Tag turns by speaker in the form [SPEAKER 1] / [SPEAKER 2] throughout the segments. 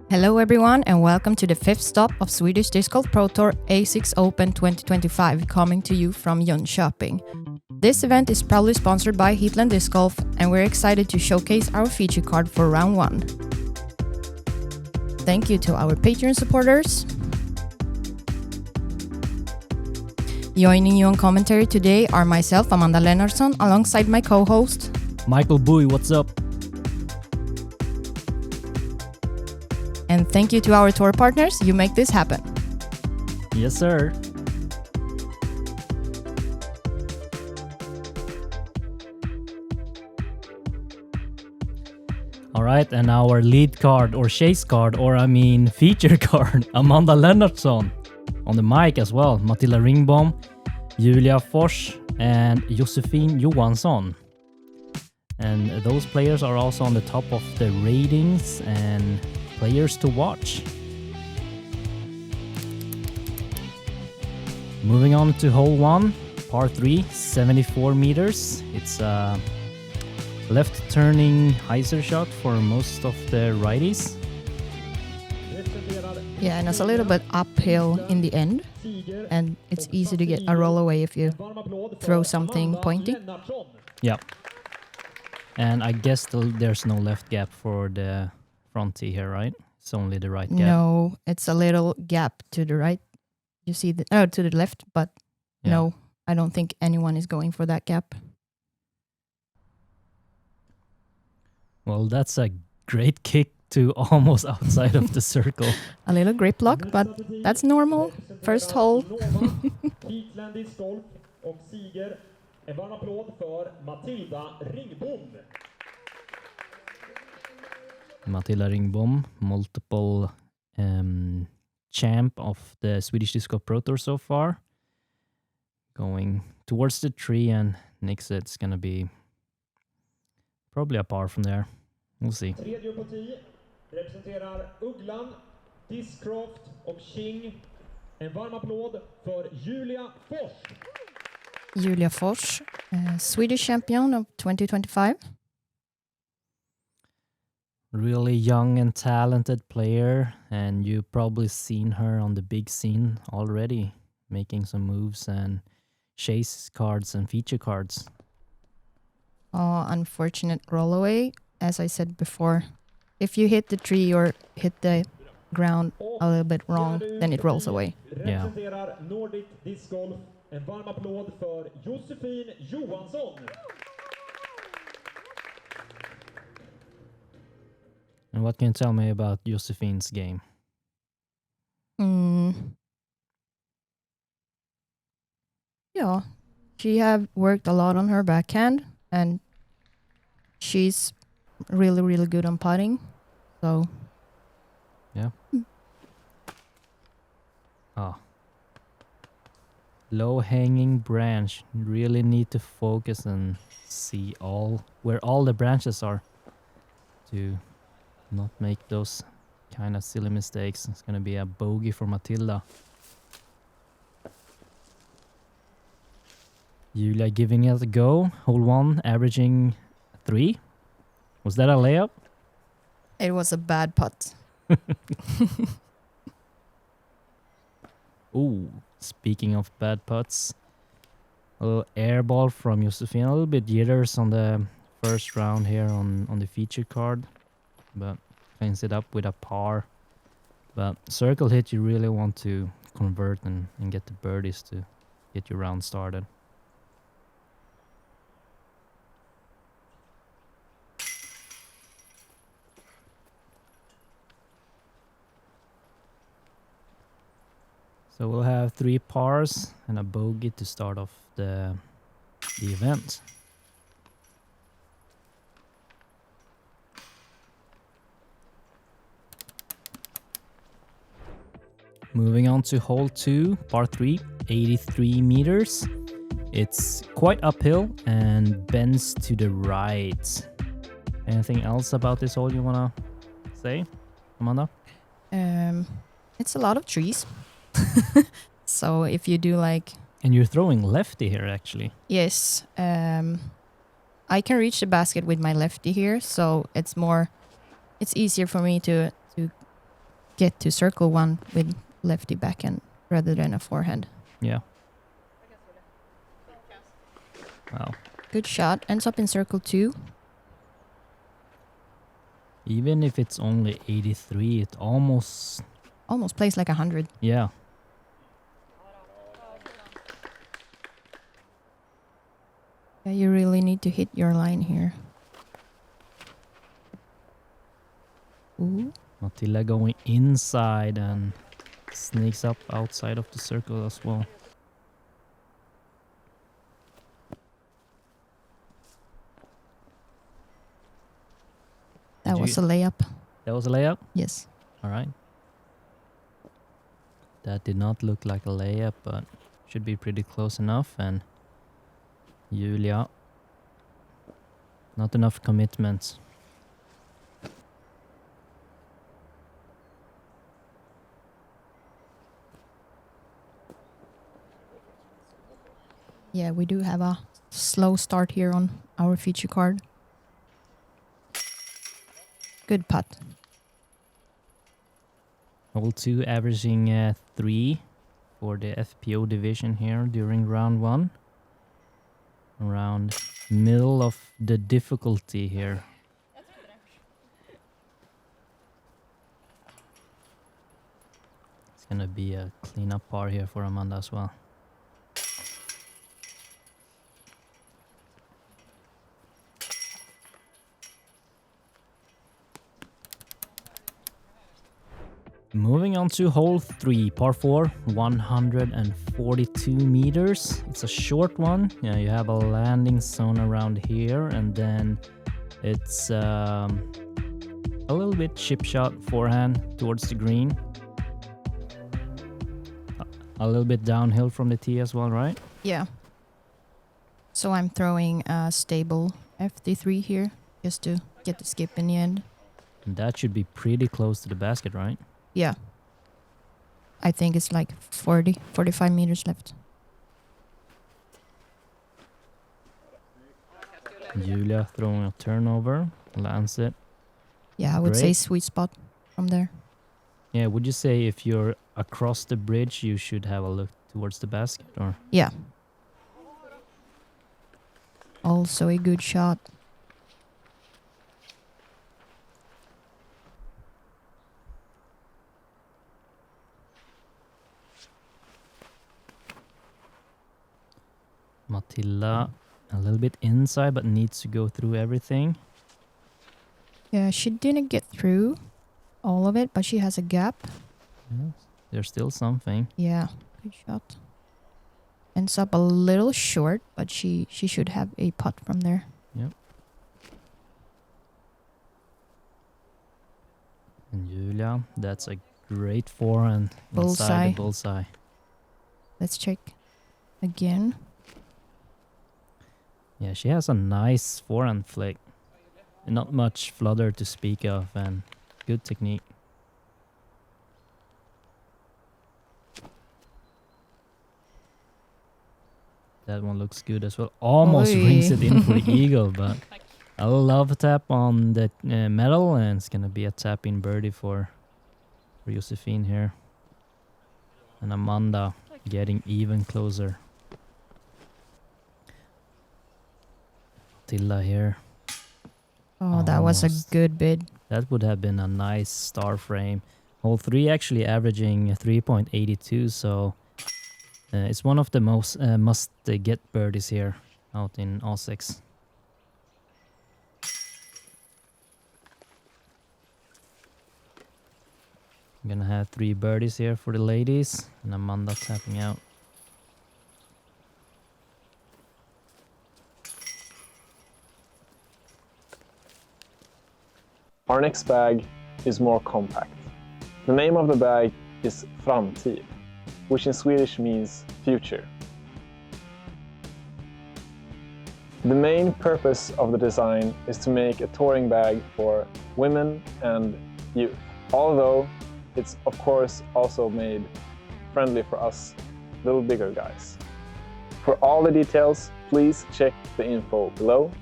[SPEAKER 1] Hello everyone and welcome to the fifth stop of Swedish Disc Golf Pro Tour A6 Open 2025 coming to you from Jönköping. This event is proudly sponsored by Heatland Disc Golf and we're excited to showcase our feature card for round 1. Thank you to our Patreon supporters. Joining you on commentary today are myself, Amanda Lennartsson, alongside my co-host
[SPEAKER 2] Michael Bowie, what's up?
[SPEAKER 1] And thank you to our tour partners, you make this happen.
[SPEAKER 2] Yes, sir. All right, and our lead card or chase card, feature card, Amanda Lennartsson. On the mic as well, Matilda Ringbom, Julia Fors, and Josefine Johansson. And those players are also on the top of the ratings and players to watch. Moving on to hole 1, par 3, 74 meters. It's a left turning hyzer shot for most of the righties.
[SPEAKER 1] Yeah, and it's a little bit uphill in the end, and it's easy to get a roll away if you throw something pointy.
[SPEAKER 2] Yeah. And I guess there's no left gap for the front tee here, right? It's only the right gap.
[SPEAKER 1] No, it's a little gap to the right. You see to the left, but yeah. No, I don't think anyone is going for that gap.
[SPEAKER 2] Well, that's a great kick to almost outside of the circle.
[SPEAKER 1] A little grip lock, but that's normal. First hole.
[SPEAKER 3] En varm applåd för Matilda Ringbom.
[SPEAKER 2] Matilda Ringbom, multiple champ of the Swedish Disc Golf Pro Tour so far. Going towards the tree and nicks it. It's gonna be probably a par from there. We'll see.
[SPEAKER 3] Tredje på 10 representerar Ugglan, Discraft och King. En varm applåd för Julia Fors.
[SPEAKER 1] Julia Fors, Swedish champion of 2025.
[SPEAKER 2] Really young and talented player, and you've probably seen her on the big scene already, making some moves and chase cards and feature cards.
[SPEAKER 1] Unfortunate roll away. As I said before, if you hit the tree or hit the ground a little bit wrong, then it rolls away.
[SPEAKER 2] Yeah.
[SPEAKER 3] En varm applåd för Josefine Johansson.
[SPEAKER 2] And what can you tell me about Josefine's game?
[SPEAKER 1] Yeah, she have worked a lot on her backhand, and she's really, really good on putting. So,
[SPEAKER 2] yeah. Low-hanging branch. Really need to focus and see where all the branches are to not make those kind of silly mistakes. It's gonna be a bogey for Matilda. Julia giving it a go. Hole 1, averaging 3. Was that a layup?
[SPEAKER 1] it was a bad putt.
[SPEAKER 2] Ooh, speaking of bad putts, a little air ball from Josefine. A little bit jitters on the first round here on the feature card, but cleans it up with a par. But circle hit, you really want to convert and get the birdies to get your round started. So we'll have 3 pars and a bogey to start off the event. Moving on to hole 2, par 3, 83 meters. It's quite uphill and bends to the right. Anything else about this hole you wanna say, Amanda?
[SPEAKER 1] It's a lot of trees. So if you do like...
[SPEAKER 2] And you're throwing lefty here, actually.
[SPEAKER 1] Yes. I can reach the basket with my lefty here, so it's easier for me to get to circle 1 with lefty backhand rather than a forehand.
[SPEAKER 2] Yeah. Wow.
[SPEAKER 1] Good shot. Ends up in circle 2.
[SPEAKER 2] Even if it's only 83, it almost
[SPEAKER 1] plays like 100.
[SPEAKER 2] Yeah.
[SPEAKER 1] Yeah, you really need to hit your line here. Ooh.
[SPEAKER 2] Matilda going inside and sneaks up outside of the circle as well.
[SPEAKER 1] That was a layup.
[SPEAKER 2] That was a layup?
[SPEAKER 1] Yes.
[SPEAKER 2] All right. That did not look like a layup, but should be pretty close enough. And Julia, not enough commitments.
[SPEAKER 1] Yeah, we do have a slow start here on our feature card. Good putt.
[SPEAKER 2] Hole 2 averaging 3 for the FPO division here during round 1. Around middle of the difficulty here. It's gonna be a cleanup par here for Amanda as well. Moving on to hole 3, par 4, 142 meters. It's a short one. Yeah, you have a landing zone around here, and then it's a little bit chip shot forehand towards the green. A little bit downhill from the tee as well, right?
[SPEAKER 1] Yeah. So I'm throwing a stable FD3 here just to get the skip in the end.
[SPEAKER 2] And that should be pretty close to the basket, right?
[SPEAKER 1] Yeah. I think it's like 45 meters left.
[SPEAKER 2] Julia throwing a turnover, lands it.
[SPEAKER 1] Yeah, I would say sweet spot from there.
[SPEAKER 2] Yeah, would you say if you're across the bridge, you should have a look towards the basket, or?
[SPEAKER 1] Yeah. Also a good shot.
[SPEAKER 2] Matilda a little bit inside, but needs to go through everything.
[SPEAKER 1] Yeah, she didn't get through all of it, but she has a gap.
[SPEAKER 2] Yes, there's still something.
[SPEAKER 1] Yeah, good shot. Ends up a little short, but she should have a putt from there.
[SPEAKER 2] Yep. And Julia, that's a great forehand inside the bullseye.
[SPEAKER 1] Let's check again.
[SPEAKER 2] Yeah, she has a nice forehand flick. Not much flutter to speak of, and good technique. That one looks good as well. Almost rings it in for the eagle, but a love tap on the metal, and it's gonna be a tap-in birdie for Josefine here. And Amanda getting even closer. Matilda here.
[SPEAKER 1] Oh, that was a good bid.
[SPEAKER 2] That would have been a nice star frame. Hole 3 actually averaging 3.82, so it's one of the most must-get birdies here out in all 6. I'm gonna have 3 birdies here for the ladies, and Amanda tapping out.
[SPEAKER 4] Our next bag is more compact. The name of the bag is Framtid, which in Swedish means future. The main purpose of the design is to make a touring bag for women and youth, although it's of course also made friendly for us little bigger guys. For all the details, please check the info below.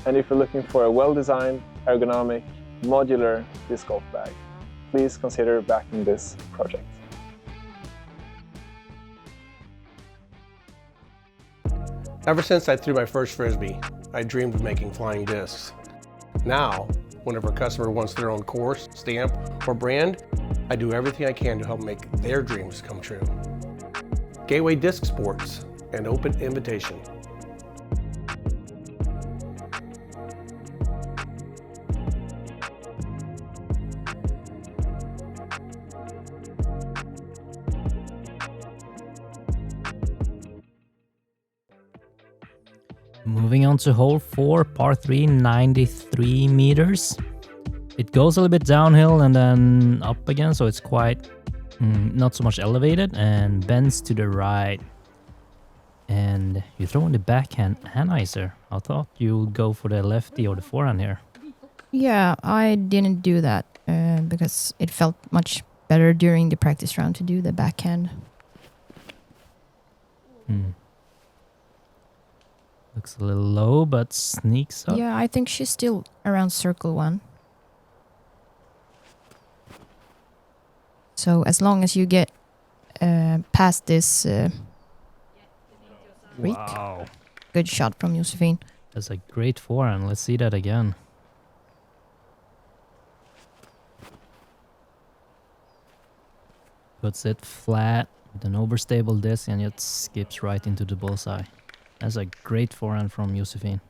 [SPEAKER 4] And if you're looking for a well-designed, ergonomic, modular disc golf bag, please consider backing this project.
[SPEAKER 5] Ever since I threw my first Frisbee, I dreamed of making flying discs. Now, whenever a customer wants their own course, stamp, or brand, I do everything I can to help make their dreams come true. Gateway Disc Sports, an open invitation.
[SPEAKER 2] Moving on to hole 4, par 3, 93 meters. It goes a little bit downhill and then up again, so it's quite not so much elevated and bends to the right. And you throw in the backhand icer. I thought you'd go for the lefty or the forehand here.
[SPEAKER 1] Yeah, I didn't do that because it felt much better during the practice round to do the backhand.
[SPEAKER 2] Looks a little low, but sneaks up.
[SPEAKER 1] Yeah, I think she's still around circle 1. So as long as you get past this creek.
[SPEAKER 2] Wow.
[SPEAKER 1] Good shot from Josefine.
[SPEAKER 2] That's a great forehand. Let's see that again. Puts it flat with an overstable disc and it skips right into the bullseye. That's a great forehand from Josefine.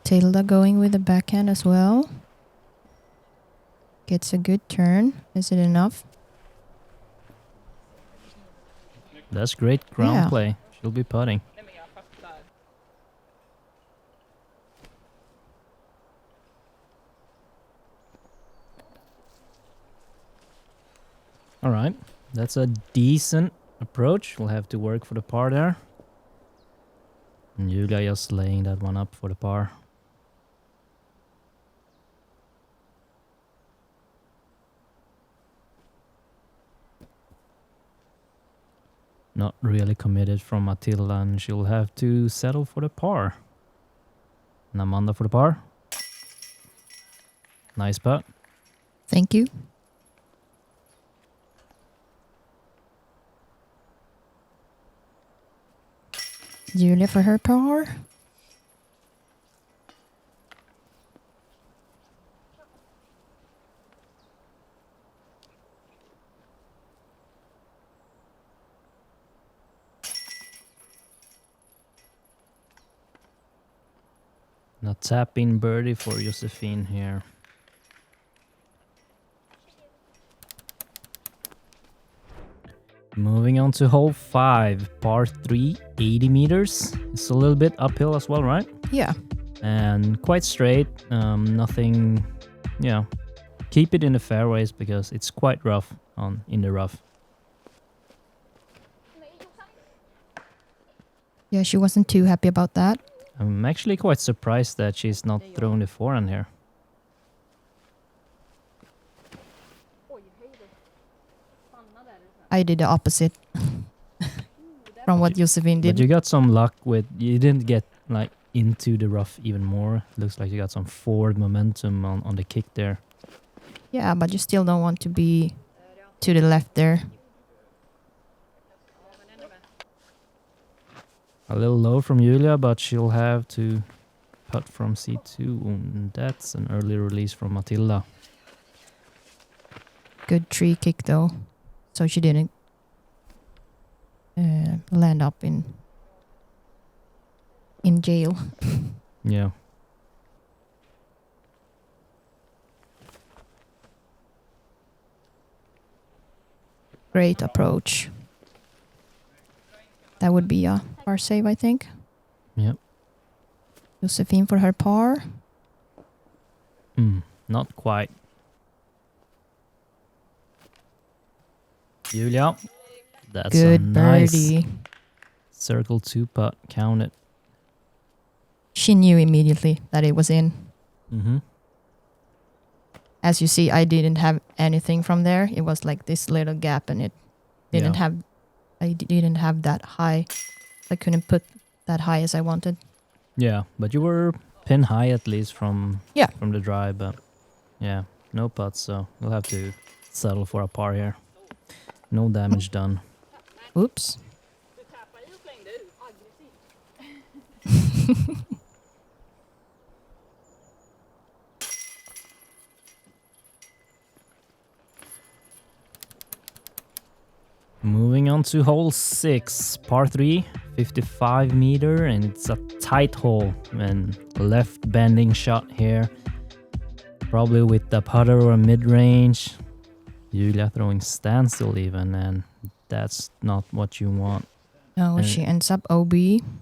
[SPEAKER 1] Matilda going with the backhand as well. Gets a good turn. Is it enough?
[SPEAKER 2] That's great ground play. She'll be putting. All right, that's a decent approach. We'll have to work for the par there. And Julia just laying that one up for the par. Not really committed from Matilda, and she'll have to settle for the par. And Amanda for the par. Nice putt.
[SPEAKER 1] Thank you. Julia for her par.
[SPEAKER 2] Now tap-in birdie for Josefine here. Moving on to hole 5, par 3, 80 meters. It's a little bit uphill as well, right?
[SPEAKER 1] Yeah.
[SPEAKER 2] And quite straight. Nothing, yeah. Keep it in the fairways because it's quite rough in the rough.
[SPEAKER 1] Yeah, she wasn't too happy about that.
[SPEAKER 2] I'm actually quite surprised that she's not throwing the forehand here.
[SPEAKER 1] I did the opposite from what Josefine did.
[SPEAKER 2] But you got some luck with, you didn't get like into the rough even more. Looks like you got some forward momentum on the kick there.
[SPEAKER 1] Yeah, but you still don't want to be to the left there.
[SPEAKER 2] A little low from Julia, but she'll have to putt from C2. And that's an early release from Matilda.
[SPEAKER 1] Good tree kick though. So she didn't land up in jail.
[SPEAKER 2] Yeah.
[SPEAKER 1] Great approach. That would be a par save, I think.
[SPEAKER 2] Yep.
[SPEAKER 1] Josefine for her par.
[SPEAKER 2] Not quite. Julia. That's
[SPEAKER 1] good
[SPEAKER 2] a nice
[SPEAKER 1] birdie.
[SPEAKER 2] circle 2 putt. Count it.
[SPEAKER 1] She knew immediately that it was in.
[SPEAKER 2] Mm-hmm.
[SPEAKER 1] As you see, I didn't have anything from there. It was like this little gap, and it didn't have. I didn't have that high. I couldn't put that high as I wanted.
[SPEAKER 2] Yeah, but you were pin high at least from
[SPEAKER 1] Yeah.
[SPEAKER 2] from the drive, but yeah, no putts, so we'll have to settle for a par here. No damage done.
[SPEAKER 1] Oops.
[SPEAKER 2] Moving on to hole 6, par 3, 55 meter, and it's a tight hole and left bending shot here. Probably with the putter or mid-range. Julia throwing standstill even, and that's not what you want.
[SPEAKER 1] Oh,
[SPEAKER 2] And-
[SPEAKER 1] she ends up OB.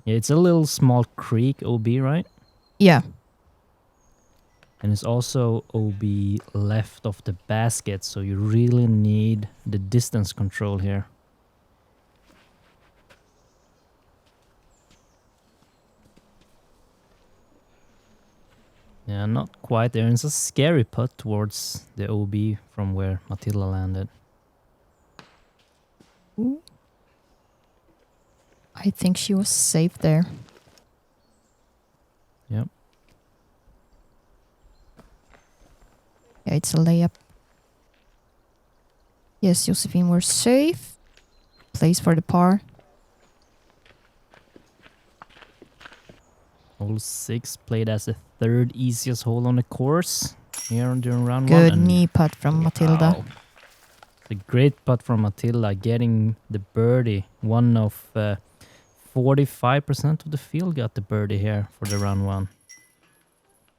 [SPEAKER 2] Yeah, it's a little small creek OB, right?
[SPEAKER 1] Yeah.
[SPEAKER 2] And it's also OB left of the basket, so you really need the distance control here. Yeah, not quite there. It's a scary putt towards the OB from where Matilda landed.
[SPEAKER 1] Ooh. I think she was safe there.
[SPEAKER 2] Yep.
[SPEAKER 1] Yeah, it's a layup. Yes, Josefine, we're safe. Place for the par.
[SPEAKER 2] Hole 6 played as the third easiest hole on the course here during round 1.
[SPEAKER 1] Good
[SPEAKER 2] and-
[SPEAKER 1] knee putt from Matilda.
[SPEAKER 2] Wow. A great putt from Matilda, getting the birdie. One of 45% of the field got the birdie here for the round 1.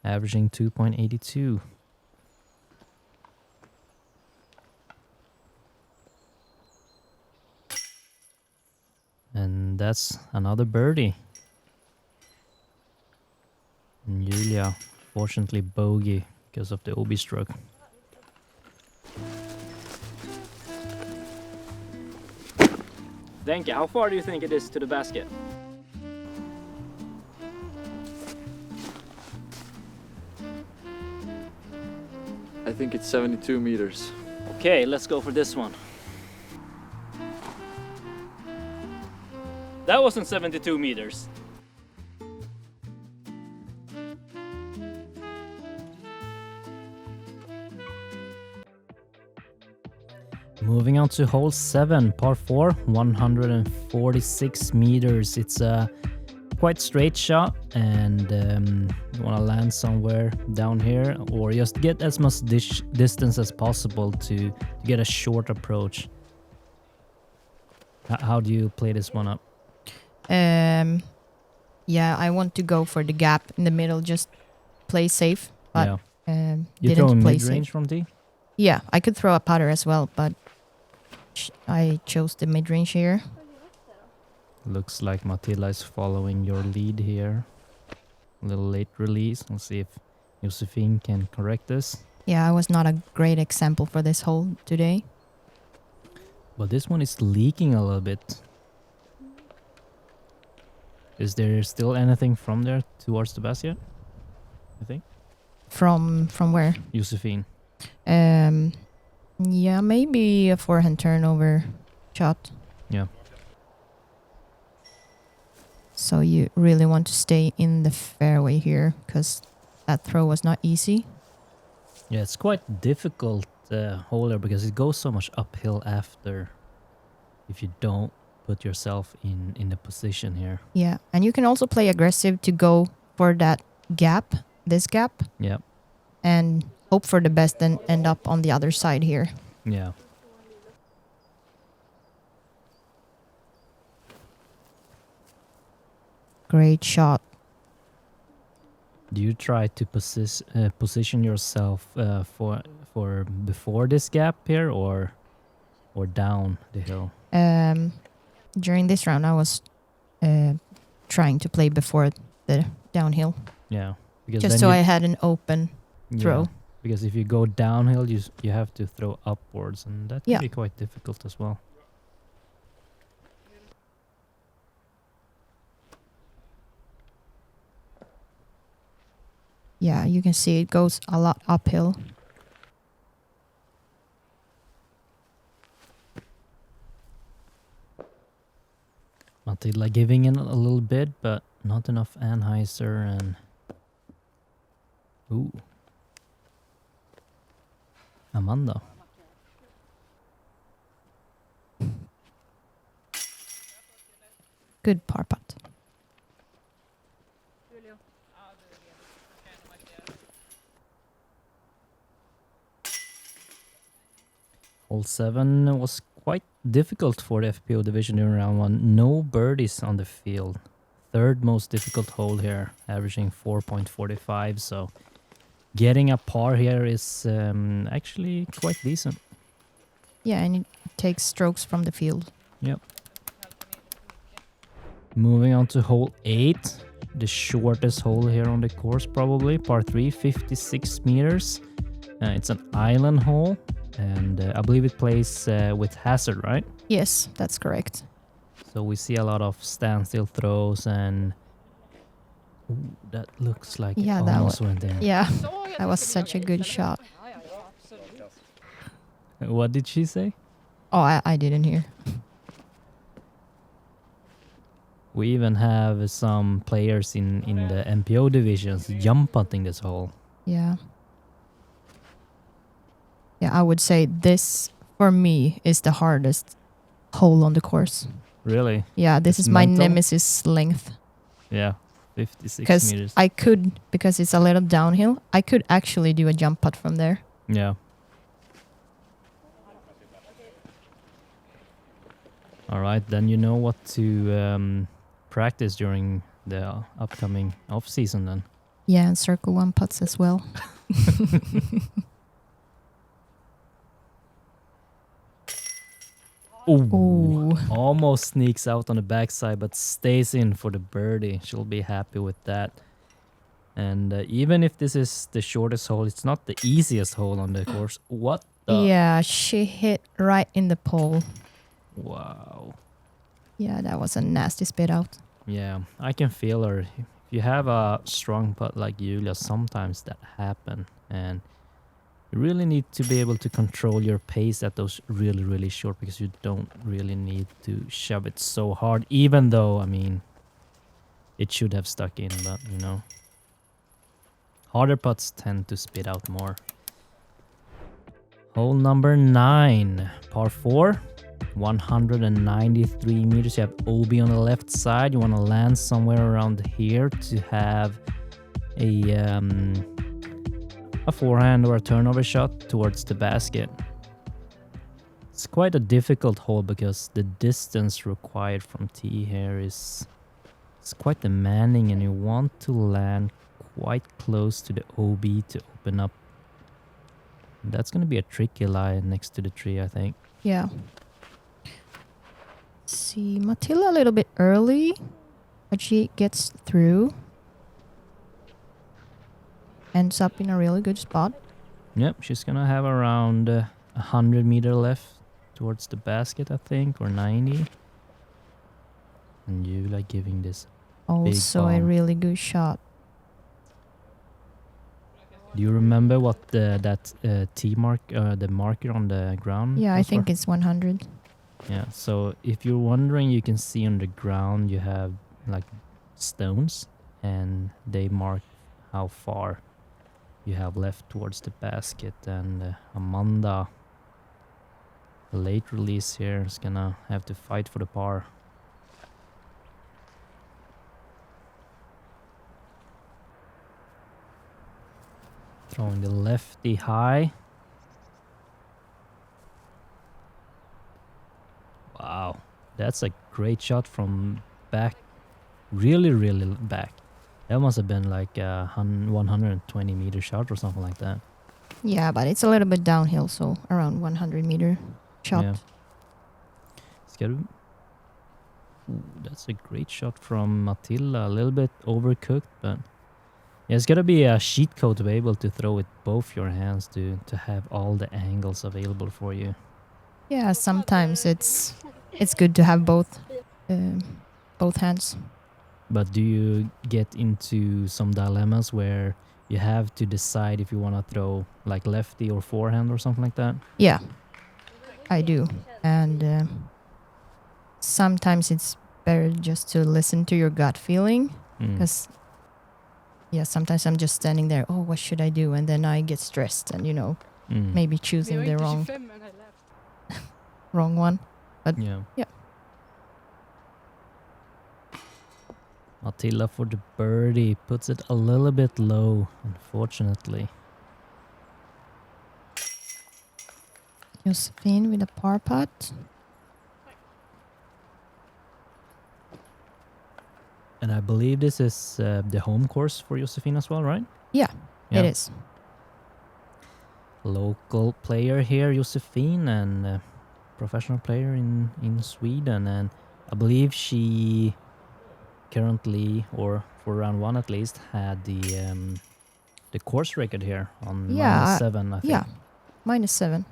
[SPEAKER 2] Averaging 2.82. And that's another birdie. And Julia, fortunately bogey because of the OB stroke. Thank you. How far do you think it is to the basket?
[SPEAKER 6] I think it's 72 meters.
[SPEAKER 2] Okay, let's go for this one. That wasn't 72 meters. Moving on to hole 7, par 4, 146 meters. It's a quite straight shot, and you want to land somewhere down here or just get as much distance as possible to get a short approach. How do you play this one up?
[SPEAKER 1] Yeah, I want to go for the gap in the middle, just play safe. But
[SPEAKER 2] Yeah. You
[SPEAKER 1] didn't
[SPEAKER 2] throw
[SPEAKER 1] play
[SPEAKER 2] mid-range
[SPEAKER 1] safe.
[SPEAKER 2] from tee?
[SPEAKER 1] Yeah, I could throw a putter as well, but I chose the mid-range here.
[SPEAKER 2] Looks like Matilda is following your lead here. A little late release. We'll see if Josefine can correct this.
[SPEAKER 1] Yeah, I was not a great example for this hole today.
[SPEAKER 2] But this one is leaking a little bit. Is there still anything from there towards the basket? I think.
[SPEAKER 1] From where?
[SPEAKER 2] Josefine.
[SPEAKER 1] Yeah, maybe a forehand turnover shot.
[SPEAKER 2] Yeah.
[SPEAKER 1] So you really want to stay in the fairway here, because that throw was not easy.
[SPEAKER 2] Yeah, it's quite difficult holder because it goes so much uphill after if you don't put yourself in the position here.
[SPEAKER 1] Yeah, and you can also play aggressive to go for that gap, this gap,
[SPEAKER 2] Yeah.
[SPEAKER 1] and hope for the best and end up on the other side here.
[SPEAKER 2] Yeah.
[SPEAKER 1] Great shot.
[SPEAKER 2] Do you try to position yourself for before this gap here or down the hill?
[SPEAKER 1] During this round, I was trying to play before the downhill,
[SPEAKER 2] Yeah, because
[SPEAKER 1] just
[SPEAKER 2] then
[SPEAKER 1] so
[SPEAKER 2] you-
[SPEAKER 1] I had an open throw.
[SPEAKER 2] Yeah, because if you go downhill, you have to throw upwards, and that can
[SPEAKER 1] Yeah.
[SPEAKER 2] be quite difficult as well.
[SPEAKER 1] Yeah, you can see it goes a lot uphill.
[SPEAKER 2] Matilda giving in a little bit, but not enough Anheuser, and Ooh. Amanda.
[SPEAKER 1] Good par putt.
[SPEAKER 2] Hole 7 was quite difficult for the FPO division in round 1. No birdies on the field. Third most difficult hole here, averaging 4.45. So getting a par here is actually quite decent.
[SPEAKER 1] Yeah, and it takes strokes from the field.
[SPEAKER 2] Yep. Moving on to hole 8, the shortest hole here on the course probably, par 3, 56 meters. It's an island hole, and I believe it plays with hazard, right?
[SPEAKER 1] Yes, that's correct.
[SPEAKER 2] So we see a lot of standstill throws, and ooh, that looks like
[SPEAKER 1] Yeah,
[SPEAKER 2] it
[SPEAKER 1] that
[SPEAKER 2] almost went in.
[SPEAKER 1] Yeah, that was such a good shot.
[SPEAKER 2] What did she say?
[SPEAKER 1] Oh, I didn't hear.
[SPEAKER 2] We even have some players in the MPO divisions jump putting this hole.
[SPEAKER 1] Yeah. Yeah, I would say this, for me, is the hardest hole on the course.
[SPEAKER 2] Really?
[SPEAKER 1] Yeah, this
[SPEAKER 2] It's
[SPEAKER 1] is my
[SPEAKER 2] mental?
[SPEAKER 1] nemesis length.
[SPEAKER 2] Yeah, 56
[SPEAKER 1] Because
[SPEAKER 2] meters.
[SPEAKER 1] I could, because it's a little downhill, I could actually do a jump putt from there.
[SPEAKER 2] Yeah. All right, then you know what to practice during the upcoming off season then.
[SPEAKER 1] Yeah, and circle one putts as well.
[SPEAKER 2] Ooh.
[SPEAKER 1] Ooh.
[SPEAKER 2] Almost sneaks out on the backside, but stays in for the birdie. She'll be happy with that. And even if this is the shortest hole, it's not the easiest hole on the course. What the?
[SPEAKER 1] Yeah, she hit right in the pole.
[SPEAKER 2] Wow.
[SPEAKER 1] Yeah, that was a nasty spit out.
[SPEAKER 2] Yeah, I can feel her. If you have a strong putt like Julia, sometimes that happen. And you really need to be able to control your pace at those really, really short, because you don't really need to shove it so hard, even though, I mean, it should have stuck in, but, you know. Harder putts tend to spit out more. Hole number 9, par 4, 193 meters. You have OB on the left side. You want to land somewhere around here to have a forehand or a turnover shot towards the basket. It's quite a difficult hole because the distance required from tee here is quite demanding, and you want to land quite close to the OB to open up. That's going to be a tricky lie next to the tree, I think.
[SPEAKER 1] Yeah. See, Matilda a little bit early, but she gets through. Ends up in a really good spot.
[SPEAKER 2] Yep, she's going to have around 100 meter left towards the basket, I think, or 90. And you like giving this
[SPEAKER 1] Also a
[SPEAKER 2] bomb.
[SPEAKER 1] really good shot.
[SPEAKER 2] Do you remember what that T mark, the marker on the ground?
[SPEAKER 1] Yeah, I
[SPEAKER 2] was
[SPEAKER 1] think
[SPEAKER 2] for?
[SPEAKER 1] it's 100.
[SPEAKER 2] Yeah, so if you're wondering, you can see on the ground you have like stones, and they mark how far you have left towards the basket. And Amanda, the late release here, is gonna have to fight for the par. Throwing the lefty high. Wow, that's a great shot from back, really, really back. That must have been like a 120 meter shot or something like that.
[SPEAKER 1] Yeah, but it's a little bit downhill, so around 100 meter shot.
[SPEAKER 2] Yeah. It's got that's a great shot from Matilda. A little bit overcooked, but yeah, it's got to be a cheat code to be able to throw with both your hands to have all the angles available for you.
[SPEAKER 1] Yeah, sometimes it's good to have both hands.
[SPEAKER 2] But do you get into some dilemmas where you have to decide if you want to throw like lefty or forehand or something like that?
[SPEAKER 1] Yeah, I do. And sometimes it's better just to listen to your gut feeling, because yeah, sometimes I'm just standing there. Oh, what should I do? And then I get stressed and maybe choosing the wrong one. But
[SPEAKER 2] Yeah.
[SPEAKER 1] yeah.
[SPEAKER 2] Matilda for the birdie puts it a little bit low, unfortunately.
[SPEAKER 1] Josefine with a par putt.
[SPEAKER 2] And I believe this is the home course for Josefine as well, right?
[SPEAKER 1] Yeah, it is.
[SPEAKER 2] Local player here, Josefine, and professional player in Sweden. And I believe she currently, or for round one at least, had the course record here on -7, I think.
[SPEAKER 1] Yeah, -7.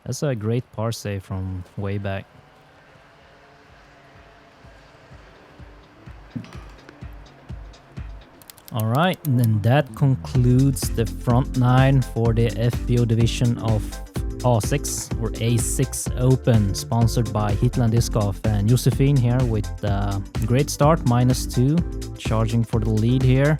[SPEAKER 2] That's a great par save from way back. All right, and then that concludes the front nine for the FPO division of A6 or A6 Open, sponsored by Hitland Disc Golf. And Josefine here with a great start, -2, charging for the lead here,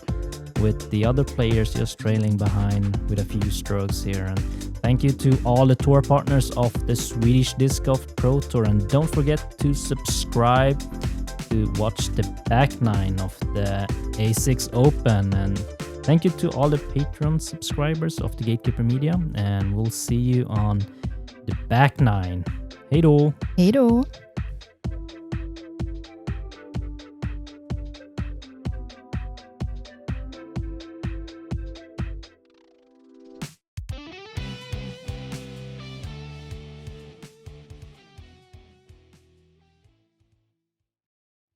[SPEAKER 2] with the other players just trailing behind with a few strokes here. And thank you to all the tour partners of the Swedish Disc Golf Pro Tour, and don't forget to subscribe to watch the back nine of the A6 Open. And thank you to all the Patreon subscribers of the Gatekeeper Media, and we'll see you on the back nine. Hej då!
[SPEAKER 1] Hej då!